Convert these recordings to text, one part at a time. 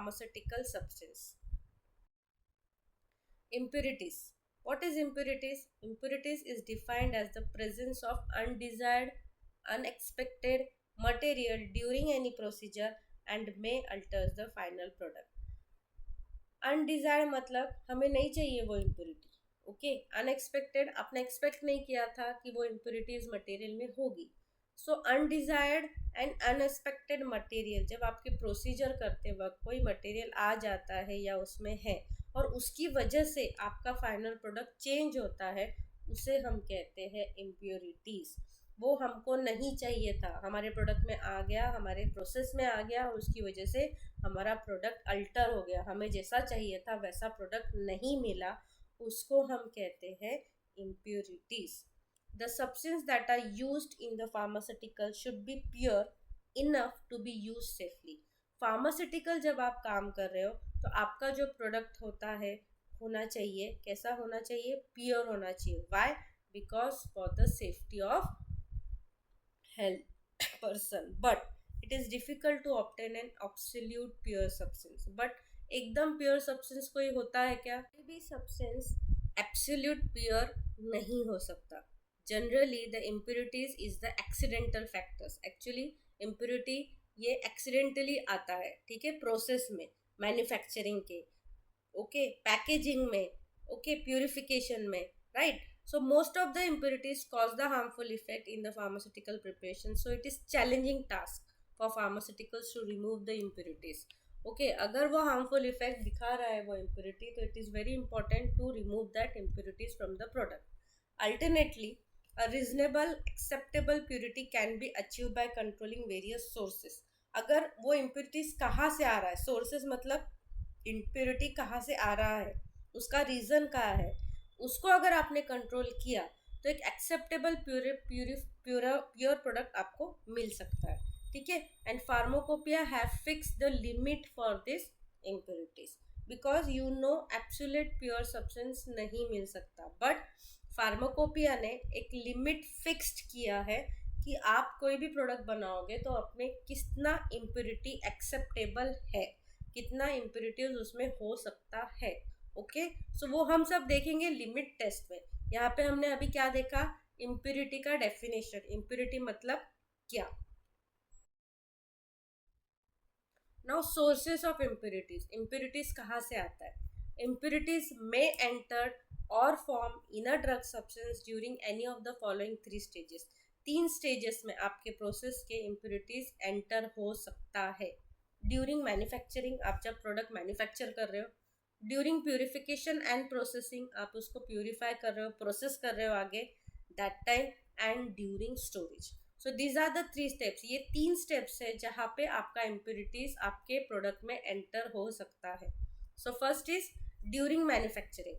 pharmaceutical substance. Impurities. What is impurities? Impurities is defined as the presence of undesired, unexpected material during any procedure and may alter the final product. Undesired मतलब हमें नहीं चाहिए वो impurity. Okay. Unexpected, आपने expect नहीं किया था कि वो इम्प्योरिटीज मटेरियल में होगी. सो अनडिजायर्ड एंड अनएक्सपेक्टेड मटेरियल, जब आपके प्रोसीजर करते वक्त कोई मटेरियल आ जाता है या उसमें है और उसकी वजह से आपका फाइनल प्रोडक्ट चेंज होता है, उसे हम कहते हैं इम्प्योरिटीज. वो हमको नहीं चाहिए था, हमारे प्रोडक्ट में आ गया, हमारे प्रोसेस में आ गया और उसकी वजह से हमारा प्रोडक्ट अल्टर हो गया, हमें जैसा चाहिए था वैसा प्रोडक्ट नहीं मिला, उसको हम कहते हैं impurities. The substance that are used in the pharmaceutical should be pure enough to be used safely. Pharmaceutical जब आप काम कर रहे हो तो आपका जो प्रोडक्ट होता है होना चाहिए, कैसा होना चाहिए? प्योर होना चाहिए. Why? Because for the safety of health person. But it is difficult to obtain an absolute pure substance. But एकदम प्योर सब्सटेंस कोई होता है क्या? कोई भी सब्सटेंस एब्सोल्यूट प्योर नहीं हो सकता. Generally the impurities is the accidental factors. Actually impurity ये एक्सीडेंटली आता है, ठीक है, प्रोसेस में, मैन्युफैक्चरिंग के, ओके, पैकेजिंग में, ओके, प्यूरिफिकेशन में, right. So most of the impurities cause the harmful effect in the pharmaceutical preparation. So it is challenging task for pharmaceuticals to remove the impurities. Okay, अगर वो harmful effect दिखा रहा है वो impurity, तो it is very important to remove that impurities from the product. Alternately, a reasonable acceptable purity can be achieved by controlling various sources. अगर वो impurities कहाँ से आ रहा है, sources मतलब impurity कहाँ से आ रहा है, उसका reason क्या है, उसको अगर आपने कंट्रोल किया तो एक एक्सेप्टेबल प्योर प्रोडक्ट आपको मिल सकता है, ठीक है. And pharmacopoeia have fix the limit for this impurities because you know absolute pure substance नहीं मिल सकता. बट फार्माकोपिया ने एक लिमिट फिक्स्ड किया है कि आप कोई भी प्रोडक्ट बनाओगे तो अपने कितना इम्प्योरिटी एक्सेप्टेबल है, कितना इम्प्योरिटीज उसमें हो सकता है. ओके, सो वो हम सब देखेंगे लिमिट टेस्ट में. यहाँ पे हमने अभी क्या देखा? इम्प्योरिटी का डेफिनेशन. इम्प्योरिटी मतलब क्या? Now sources of impurities. Impurities कहाँ से आता है? इम्प्योरिटीज मे एंटर और form in a drug substance during any of the following 3 stages. 3 stages में आपके प्रोसेस के इम्प्योरिटीज एंटर हो सकता है. ड्यूरिंग मैन्युफैक्चरिंग, आप जब प्रोडक्ट मैन्युफैक्चर कर रहे हो. ड्यूरिंग प्यूरिफिकेशन एंड प्रोसेसिंग, आप उसको प्यूरिफाई कर रहे हो, प्रोसेस कर रहे हो आगे, that time. And during storage. So these are the 3 steps. ये 3 स्टेप्स है जहाँ पे आपका इम्प्योरिटीज आपके प्रोडक्ट में एंटर हो सकता है. So first is during manufacturing.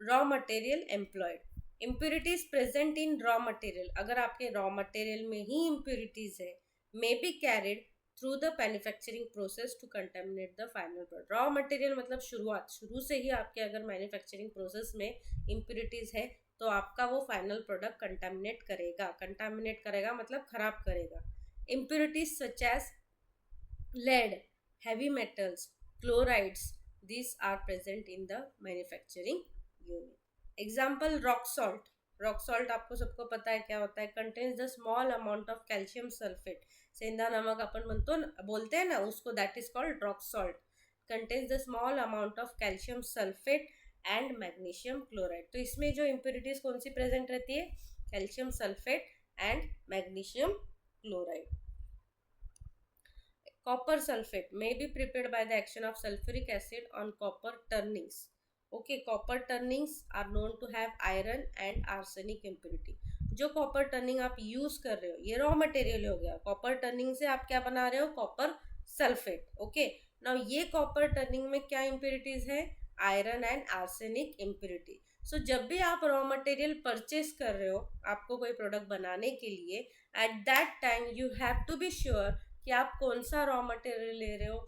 Raw material employed. Impurities present in raw material. अगर आपके रॉ मटेरियल में ही इम्प्योरिटीज है, may be carried through the manufacturing process to contaminate the final product. Raw material मतलब शुरू से ही आपके अगर मैन्युफैक्चरिंग प्रोसेस में इम्प्योरिटीज है तो आपका वो फाइनल प्रोडक्ट कंटेमिनेट करेगा मतलब खराब करेगा. Impurities such as lead, heavy metals, chlorides, these are present in the manufacturing unit. Example, rock salt. Rock salt आपको सबको पता है क्या होता है? Contains the small amount of calcium sulphate. सेंधा नमक अपन बोलते हैं ना उसको, that is called rock salt. Contains the small amount of calcium sulphate and magnesium chloride. तो इसमें जो इम्प्योरिटीज कौन सी प्रेजेंट रहती है? Calcium sulphate and magnesium chloride. Copper sulfate may be prepared by the action of sulfuric acid on copper turnings. Okay, copper turnings are known to have iron and arsenic impurity. जो copper turning आप use कर रहे हो ये raw material हो गया. Copper turning से आप क्या बना रहे हो? Copper sulphate. ओके, नाउ ये कॉपर टर्निंग में क्या इम्प्योरिटीज है? Iron and arsenic impurity. So जब भी आप रॉ मटेरियल परचेज कर रहे हो आपको कोई प्रोडक्ट बनाने के लिए, at that time you have to be sure कि आप कौन सा रॉ मटेरियल ले रहे हो,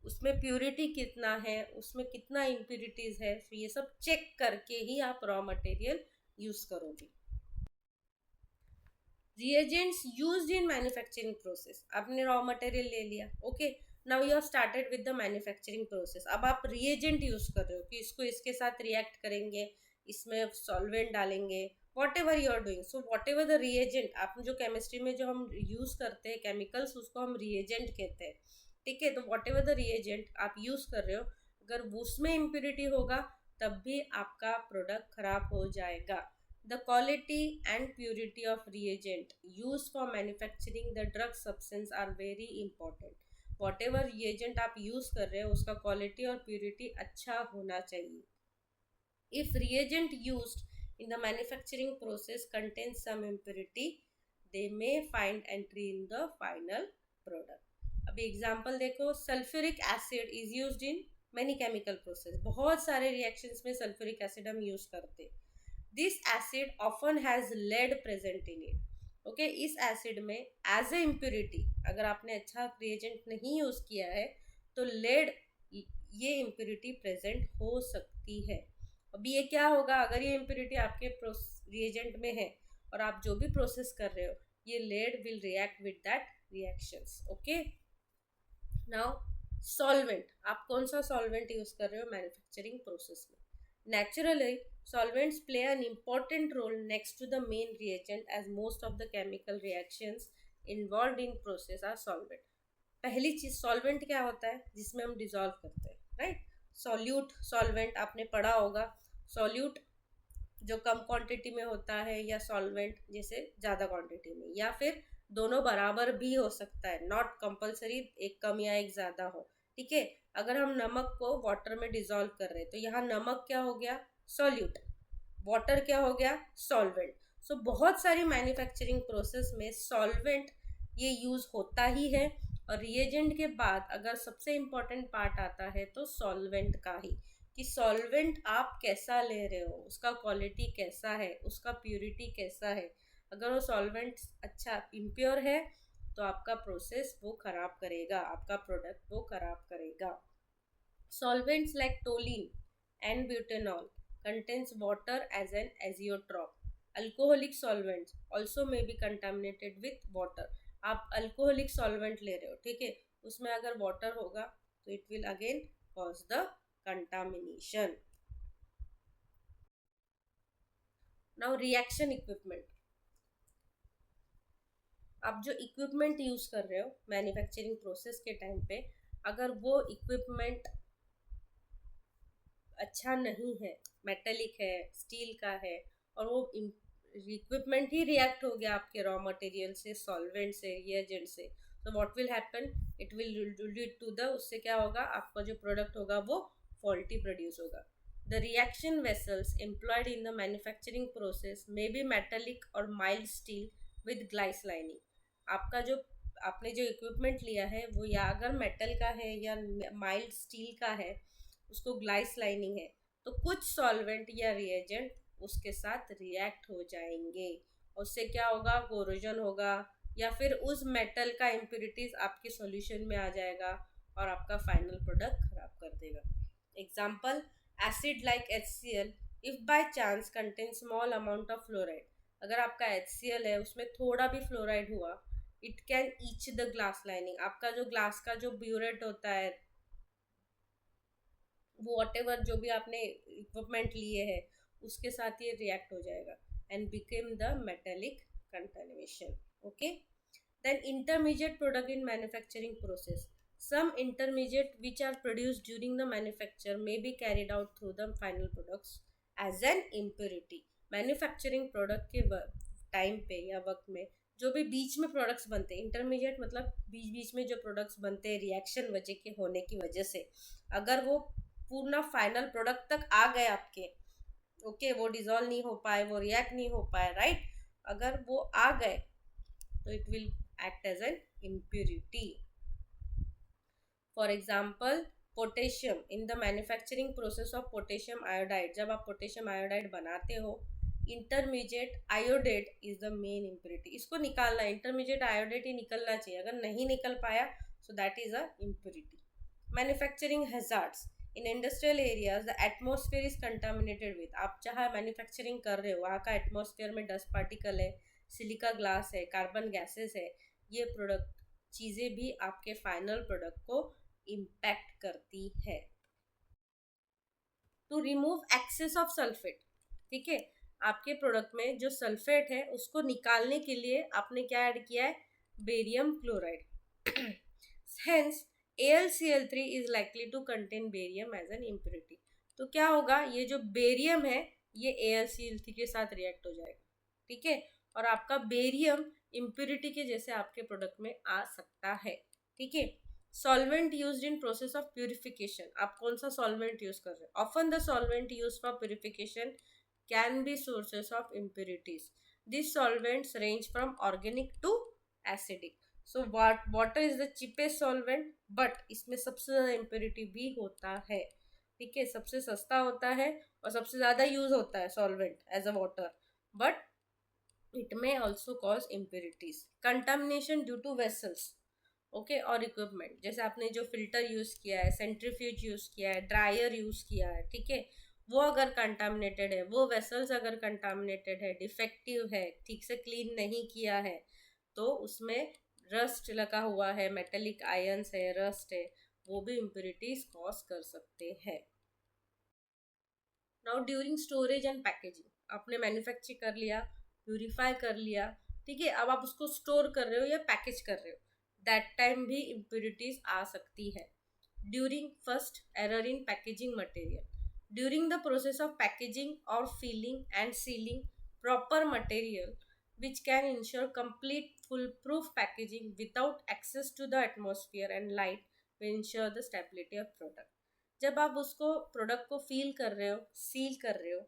उसमें प्यूरिटी कितना है, उसमें कितना इम्प्यूरिटीज है. तो ये सब चेक करके ही आप रॉ मटेरियल यूज करोगे. reagents used in manufacturing process. आपने raw material ले लिया, okay, now you have started with the manufacturing process. अब आप reagent use कर रहे हो कि इसको इसके साथ react करेंगे, इसमें solvent डालेंगे, whatever you are doing. So whatever the reagent, आप जो chemistry में जो हम use करते हैं chemicals, उसको हम reagent कहते हैं, ठीक है. तो whatever the reagent आप use कर रहे हो, अगर उसमें impurity होगा तब भी आपका प्रोडक्ट खराब हो जाएगा. The quality and purity of reagent used for manufacturing the drug substance are very important. Whatever reagent आप use कर रहे हो उसका quality और purity अच्छा होना चाहिए. If reagent used in the manufacturing process contains some impurity, they may find entry in the final product. अभी एग्जाम्पल देखो, sulphuric acid is used in many chemical process. बहुत सारे रिएक्शंस में सल्फ्यूरिक एसिड हम use करते हैं. This acid often has lead present in it. Okay, इस acid में एज ए इम्प्योरिटी, अगर आपने अच्छा रिएजेंट नहीं यूज किया है तो लेड, ये इम्प्योरिटी प्रेजेंट हो सकती है. अभी ये क्या होगा, अगर ये इम्प्योरिटी आपके रिएजेंट में है और आप जो भी प्रोसेस कर रहे हो, ये lead will react with that reactions. Okay, now solvent, आप कौन सा सॉल्वेंट यूज कर रहे हो मैन्युफैक्चरिंग प्रोसेस में. Naturally solvents play an important role next to the main reagent as most of the chemical reactions involved in process are solvent. पहली चीज solvent क्या होता है, जिसमें हम डिजॉल्व करते हैं, राइट. सॉल्यूट सॉल्वेंट आपने पढ़ा होगा. सॉल्यूट जो कम क्वांटिटी में होता है, या सॉल्वेंट जैसे ज़्यादा क्वांटिटी में, या फिर दोनों बराबर भी हो सकता है, नॉट कंपलसरी एक कम या एक ज़्यादा हो. ठीक है, अगर हम नमक को वाटर में डिजॉल्व कर रहे हैं तो यहाँ नमक क्या हो गया, सॉल्यूट. वाटर क्या हो गया, सॉल्वेंट. सो बहुत सारी मैन्युफैक्चरिंग प्रोसेस में सॉल्वेंट ये यूज होता ही है. और रिएजेंट के बाद अगर सबसे इम्पोर्टेंट पार्ट आता है तो सॉल्वेंट का ही, कि सॉल्वेंट आप कैसा ले रहे हो, उसका क्वालिटी कैसा है, उसका प्योरिटी कैसा है. अगर वो सॉल्वेंट अच्छा इम्प्योर है तो आपका प्रोसेस वो खराब करेगा, आपका प्रोडक्ट वो खराब करेगा. Solvents like toluene and butanol contains water as an azeotrope. Alcoholic solvents also may be contaminated with water. आप अल्कोहलिक सॉल्वेंट ले रहे हो, ठीक है, उसमें अगर वाटर होगा तो it will again cause the contamination. Now reaction equipment. आप जो इक्विपमेंट यूज कर रहे हो मैन्युफैक्चरिंग प्रोसेस के टाइम पे, अगर वो इक्विपमेंट अच्छा नहीं है, मेटेलिक है, स्टील का है, और वो इक्विपमेंट ही रिएक्ट हो गया आपके रॉ मटेरियल से, सॉल्वेंट से, रिएजेंट से, तो what will happen, it will lead to the, उससे क्या होगा, आपका जो प्रोडक्ट होगा वो फॉल्टी प्रोड्यूस होगा. The reaction vessels employed in the manufacturing process may be metallic और mild steel with glass lining. आपका जो आपने जो इक्विपमेंट लिया है वो या अगर मेटल का है या माइल्ड स्टील का है, उसको ग्लास लाइनिंग है, तो कुछ सॉल्वेंट या रिएजेंट उसके साथ रिएक्ट हो जाएंगे. उससे क्या होगा, कोरोजन होगा, या फिर उस मेटल का इम्प्योरिटीज आपके सॉल्यूशन में आ जाएगा और आपका फाइनल प्रोडक्ट खराब कर देगा. Example, acid like HCl if by chance contain small amount of fluoride. अगर आपका HCl है उसमें थोड़ा भी फ्लोराइड हुआ, it can each the glass lining. आपका जो ग्लास का जो ब्यूरेट होता है, वो व्हाटएवर जो भी आपने इक्विपमेंट लिए हैं उसके साथ ये रिएक्ट हो जाएगा and became the metallic contamination. Okay, then intermediate product in manufacturing process. Some intermediate which are produced during the manufacture may be carried out through the final products as an impurity. Manufacturing product के time पे या वक्त में जो भी बीच में products बनते हैं, इंटरमीडिएट मतलब बीच बीच में जो प्रोडक्ट्स बनते हैं रिएक्शन वजह के होने की वजह से, अगर वो पूर्ण फाइनल प्रोडक्ट तक आ गए आपके, ओके, वो डिजॉल्व नहीं हो पाए, वो रिएक्ट नहीं हो पाए, राइट, अगर वो आ गए तो it will act as an impurity. For example, potassium in the manufacturing process of potassium iodide. जब आप पोटेशियम आयोडाइड बनाते हो, intermediate iodate is the main impurity. इसको निकालना, इंटरमीडिएट आयोडेट ही निकलना चाहिए. अगर नहीं निकल पाया so that is a impurity. Manufacturing hazards. In industrial areas the atmosphere is contaminated with. आप जहाँ मैन्युफैक्चरिंग कर रहे हो वहाँ का एटमॉस्फेयर में डस्ट पार्टिकल है, सिलिका ग्लास है, कार्बन गैसेस है, ये प्रोडक्ट चीज़ें भी आपके फाइनल प्रोडक्ट को इम्पैक्ट करती है। To remove excess of sulphate, ठीक है, आपके प्रोडक्ट में जो सल्फेट है उसको निकालने के लिए आपने क्या ऐड किया है, barium chloride. Hence AlCl3 is likely to contain barium as an impurity. तो क्या होगा, ये जो बेरियम है ये AlCl3 के साथ रिएक्ट हो जाएगा, ठीक है, और आपका बेरियम इम्प्योरिटी के जैसे आपके प्रोडक्ट में आ सकता है, ठीक है। Solvent used in process of purification, आप कौन सा सॉल्वेंट यूज कर रहे हो। Often the solvent use for purification can be sources of impurities. This solvents range from organic to acidic. So water is the cheapest solvent, but इसमें सबसे ज्यादा impurity भी होता है, ठीक है, सबसे सस्ता होता है और सबसे ज्यादा यूज होता है solvent as a water, but it may also cause impurities. Contamination due to vessels, okay, और इक्विपमेंट, जैसे आपने जो फिल्टर यूज किया है, सेंट्रीफ्यूज यूज किया है, ड्रायर यूज किया है, ठीक है, वो अगर कंटामिनेटेड है, वो वेसल्स अगर कंटामिनेटेड है, डिफेक्टिव है, ठीक से क्लीन नहीं किया है, तो उसमें रस्ट लगा हुआ है, मेटेलिक आयंस है, रस्ट है, वो भी इम्प्योरिटीज कॉज कर सकते हैं। Now during storage and packaging, आपने मैन्युफैक्चर कर लिया, प्यूरिफाई कर लिया, ठीक है, अब आप उसको स्टोर कर रहे हो या पैकेज कर रहे हो, दैट टाइम भी इम्प्योरिटीज आ सकती है। During first, error in packaging material, during the process of packaging और feeling and sealing proper material which can ensure complete foolproof packaging without access to the atmosphere and light will ensure the stability of product। जब आप उसको product को feel कर रहे हो, seal कर रहे हो,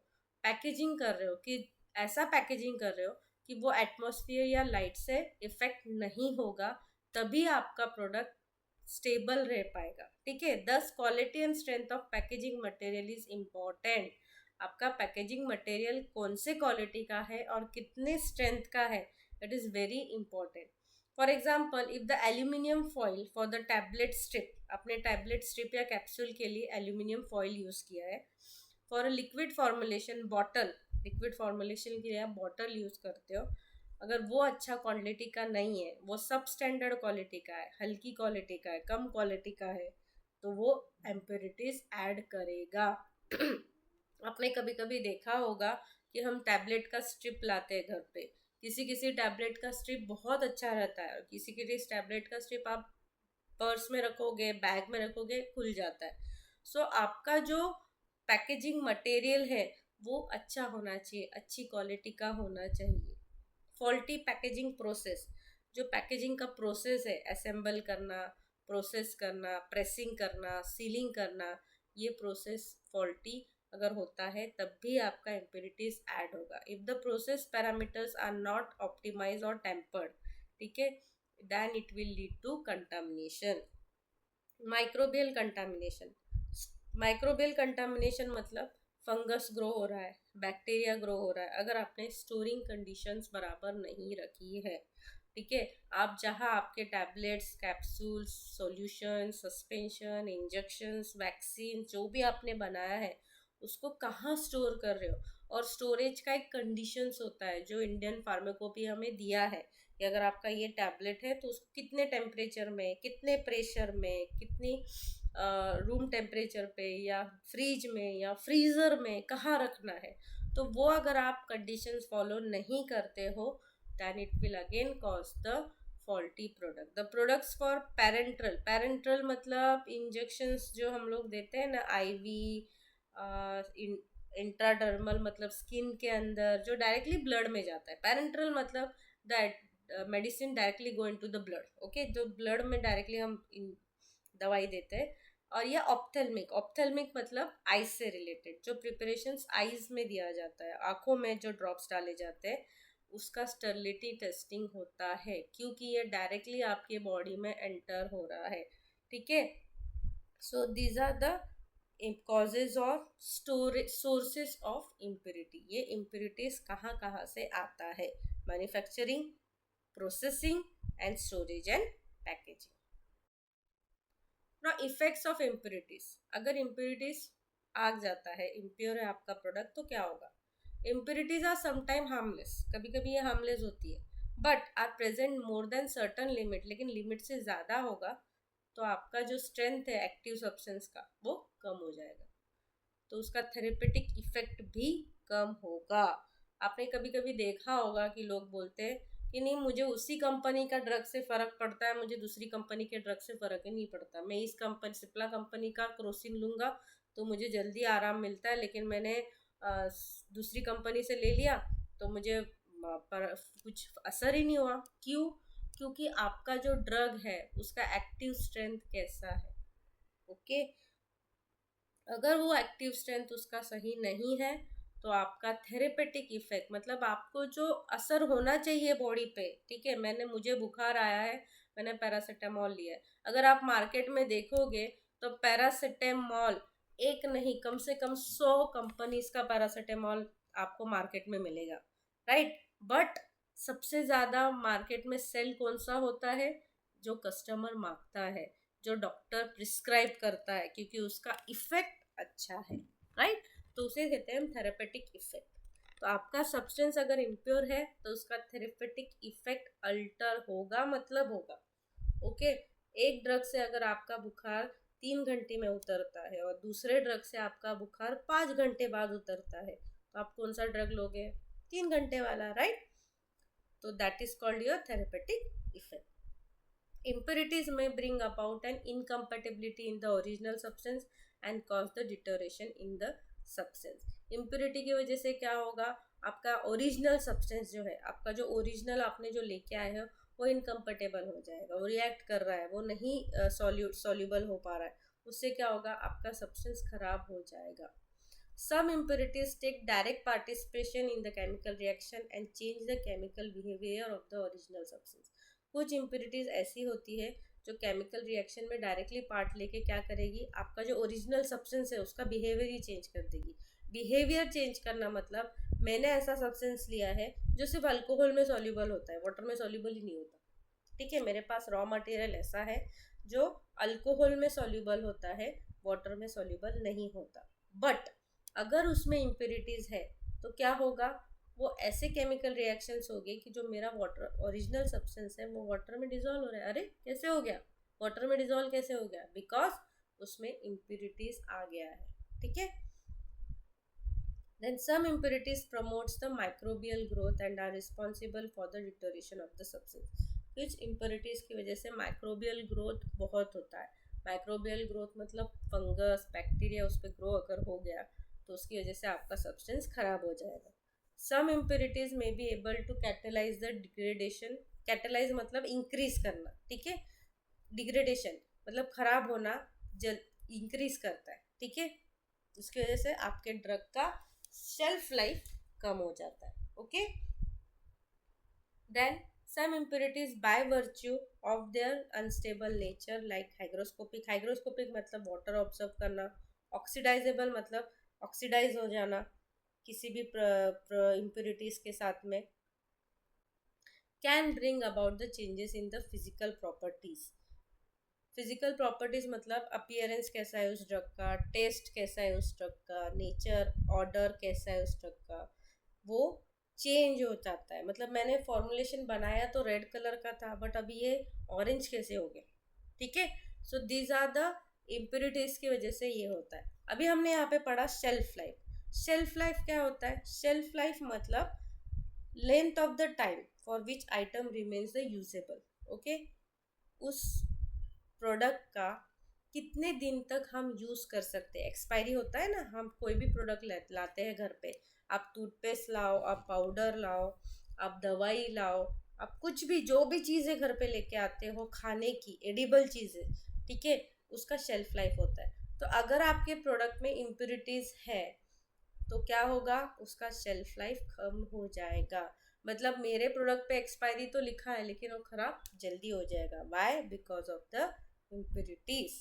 पैकेजिंग कर रहे हो, कि ऐसा पैकेजिंग कर रहे हो कि वो एटमॉस्फेयर या लाइट से इफेक्ट नहीं होगा, तभी आपका प्रोडक्ट स्टेबल रह पाएगा, ठीक है। दस quality and strength of packaging material is important. आपका पैकेजिंग मटेरियल कौन से क्वालिटी का है और कितने स्ट्रेंथ का है, that is very important. For example, if the aluminium foil for the tablet strip, आपने टैबलेट स्ट्रिप या कैप्सूल के लिए एल्यूमिनियम फॉइल यूज किया है, for a liquid formulation bottle, liquid formulation के लिए आप बॉटल यूज करते हो, अगर वो अच्छा क्वालिटी का नहीं है, वो सब स्टैंडर्ड क्वालिटी का है, हल्की क्वालिटी का है, कम क्वालिटी का है, तो वो इम्प्योरिटीज ऐड करेगा। आपने कभी कभी देखा होगा कि हम टैबलेट का स्ट्रिप लाते हैं घर पे, किसी किसी टैबलेट का स्ट्रिप बहुत अच्छा रहता है और किसी किसी टैबलेट का स्ट्रिप आप पर्स में रखोगे, बैग में रखोगे, खुल जाता है। सो आपका जो पैकेजिंग मटेरियल है वो अच्छा होना चाहिए, अच्छी क्वालिटी का होना चाहिए। फॉल्टी पैकेजिंग प्रोसेस, जो पैकेजिंग का प्रोसेस है, असेंबल करना, प्रोसेस करना, प्रेसिंग करना, सीलिंग करना, ये प्रोसेस फॉल्टी अगर होता है तब भी आपका इम्प्योरिटीज ऐड होगा। If the process parameters are not optimize और टेम्पर्ड, ठीक है, then it will lead to contamination. Microbial contamination, microbial contamination मतलब फंगस ग्रो हो रहा है, बैक्टीरिया ग्रो हो रहा है, अगर आपने स्टोरिंग कंडीशंस बराबर नहीं रखी है, ठीक है, आप जहाँ आपके tablets, capsules, solution, suspension, injections, vaccine जो भी आपने बनाया है उसको कहाँ स्टोर कर रहे हो, और स्टोरेज का एक कंडीशंस होता है जो इंडियन फार्माकोपी हमें दिया है कि अगर आपका ये टैबलेट है तो उसको कितने टेम्परेचर में, कितने प्रेशर में, कितनी रूम टेम्परेचर पे या फ्रिज में या फ्रीज़र में कहाँ रखना है, तो वो अगर आप कंडीशंस फॉलो नहीं करते हो then it will again cause the faulty product। the products for parenteral, parenteral मतलब इंजेक्शंस जो हम लोग देते हैं ना, आईवी, इंट्राडर्मल मतलब स्किन के अंदर जो डायरेक्टली ब्लड में जाता है, पेरेंट्रल मतलब that medicine directly go into the blood, okay, जो ब्लड में डायरेक्टली हम दवाई देते हैं। और ये ऑप्थेल्मिक, ऑप्थेल्मिक मतलब आइज से रिलेटेड, जो प्रिपरेशंस आइज में दिया जाता है, आंखों में जो ड्रॉप्स डाले जाते हैं, उसका स्टरलिटी टेस्टिंग होता है, क्योंकि ये डायरेक्टली आपके बॉडी में एंटर हो रहा है, ठीक है। So these are the causes of storage, sources of impurity. ये इम्प्योरिटीज कहाँ कहाँ से आता है, manufacturing, processing and storage and packaging. ना इफेक्ट्स ऑफ इम्प्योरिटीज, अगर इम्प्योरिटीज आ जाता है, इम्प्योर है आपका प्रोडक्ट, तो क्या होगा, इम्प्योरिटीज आर समटाइम हार्मलेस, कभी कभी ये हार्मलेस होती है, but are present more than certain limit, लेकिन लिमिट से ज़्यादा होगा तो आपका जो स्ट्रेंथ है एक्टिव सब्सटेंस का वो कम हो जाएगा, तो उसका थेरेपेटिक इफेक्ट भी कम होगा। आपने कभी कभी देखा होगा कि लोग बोलते हैं कि नहीं मुझे उसी कंपनी का ड्रग से फ़र्क पड़ता है, मुझे दूसरी कंपनी के ड्रग से फ़र्क ही नहीं पड़ता, मैं इस कंपनी सिप्ला कंपनी का क्रोसिन लूँगा तो मुझे जल्दी आराम मिलता है, लेकिन मैंने दूसरी कंपनी से ले लिया तो मुझे पर कुछ असर ही नहीं हुआ। क्यों? क्योंकि आपका जो ड्रग है उसका एक्टिव स्ट्रेंथ कैसा है। ओके, अगर वो एक्टिव स्ट्रेंथ उसका सही नहीं है तो आपका थेरेपेटिक इफेक्ट, मतलब आपको जो असर होना चाहिए बॉडी पे, ठीक है, मुझे बुखार आया है, मैंने पैरासीटामोल लिया है, अगर आप मार्केट में देखोगे तो पैरासीटामोल एक नहीं कम से कम 100 कंपनीज का पैरासीटामोल आपको मार्केट में मिलेगा, राइट। बट सबसे ज़्यादा मार्केट में सेल कौन सा होता है? जो कस्टमर मांगता है, जो डॉक्टर प्रिस्क्राइब करता है, क्योंकि उसका इफेक्ट अच्छा है, राइट। तो उसे कहते हैं थेरेपेटिक इफेक्ट। तो आपका सब्सटेंस अगर इम्प्योर है तो उसका थेरेपेटिक इफेक्ट अल्टर होगा, मतलब होगा। ओके, एक ड्रग से अगर आपका बुखार 3 घंटे में उतरता है और दूसरे ड्रग से आपका बुखार 5 घंटे बाद उतरता है, तो आप कौन सा ड्रग लोगे? 3 घंटे वाला, राइट। तो that is called your therapeutic effect. Impurities may bring about an incompatibility in the original substance and cause the deterioration in the substance. Impurity की वजह से क्या होगा? आपका ओरिजिनल सब्सटेंस जो है, आपका जो ओरिजिनल आपने जो लेके आए हो वो इनकम्पेटेबल हो जाएगा, वो रिएक्ट कर रहा है, वो नहीं सॉल्यूबल हो पा रहा है, उससे क्या होगा? आपका सब्सटेंस खराब हो जाएगा। Some impurities take direct participation in the chemical reaction and change the chemical behavior of the original substance. कुछ इम्प्योरिटीज ऐसी होती है जो केमिकल रिएक्शन में डायरेक्टली पार्ट लेके क्या करेगी? आपका जो ओरिजिनल सब्सटेंस है उसका बिहेवियर ही चेंज कर देगी। बिहेवियर चेंज करना मतलब मैंने ऐसा सब्सटेंस लिया है जो सिर्फ अल्कोहल में सॉल्यूबल होता है, वाटर में सॉल्यूबल ही नहीं होता, ठीक है। मेरे पास रॉ मटेरियल ऐसा है जो अल्कोहल में सॉल्यूबल होता है, वाटर में सॉल्यूबल नहीं होता, बट अगर उसमें इम्प्योरिटीज है तो क्या होगा? वो ऐसे केमिकल रिएक्शंस हो गए कि जो मेरा वाटर ओरिजिनल सब्सटेंस है वो वाटर में डिजोल्व हो रहा है। अरे कैसे हो गया? वाटर में डिजोल्व कैसे हो गया? बिकॉज उसमें इम्प्योरिटीज आ गया है, ठीक है। Then some impurities promotes the microbial growth and are responsible for the deterioration of the substance. कुछ impurities की वजह से microbial growth बहुत होता है। microbial growth मतलब फंगस बैक्टीरिया उस पर ग्रो अगर हो गया तो उसकी वजह से आपका सब्सटेंस खराब हो जाएगा। Some impurities may be able to catalyze the degradation. Catalyze मतलब इंक्रीज करना, ठीक है। डिग्रेडेशन मतलब खराब होना, जल इंक्रीज करता है, ठीक है। उसकी वजह से आपके ड्रग का शेल्फ लाइफ कम हो जाता है, okay. Then some impurities by virtue of their unstable nature like hygroscopic मतलब वाटर ऑब्जर्व करना, ऑक्सीडाइजेबल मतलब ऑक्सीडाइज हो जाना किसी भी impurities के साथ में, can bring about the changes in the physical properties. Physical properties मतलब अपीयरेंस कैसा है उस ड्रग का, टेस्ट कैसा है उस ड्रग का, नेचर ऑर्डर कैसा है उस ड्रग का, वो चेंज हो जाता है। मतलब मैंने फॉर्मुलेशन बनाया तो रेड कलर का था बट अभी ये ऑरेंज कैसे हो गया, ठीक है। So these are the impurities की वजह से ये होता है। अभी हमने यहाँ पे पढ़ा शेल्फ लाइफ। शेल्फ लाइफ क्या होता है? शेल्फ लाइफ मतलब length of the time for which item remains the usable, okay. उस प्रोडक्ट का कितने दिन तक हम यूज़ कर सकते हैं। एक्सपायरी होता है ना, हम कोई भी प्रोडक्ट लाते हैं घर पे, आप टूथपेस्ट लाओ, आप पाउडर लाओ, आप दवाई लाओ, आप कुछ भी जो भी चीज़ें घर पे लेके आते हो खाने की एडिबल चीज़ें, ठीक है, उसका शेल्फ लाइफ होता है। तो अगर आपके प्रोडक्ट में इम्प्योरिटीज़ है तो क्या होगा? उसका शेल्फ लाइफ कम हो जाएगा। मतलब मेरे प्रोडक्ट पे एक्सपायरी तो लिखा है लेकिन वो ख़राब जल्दी हो जाएगा। Why? Because of the impurities.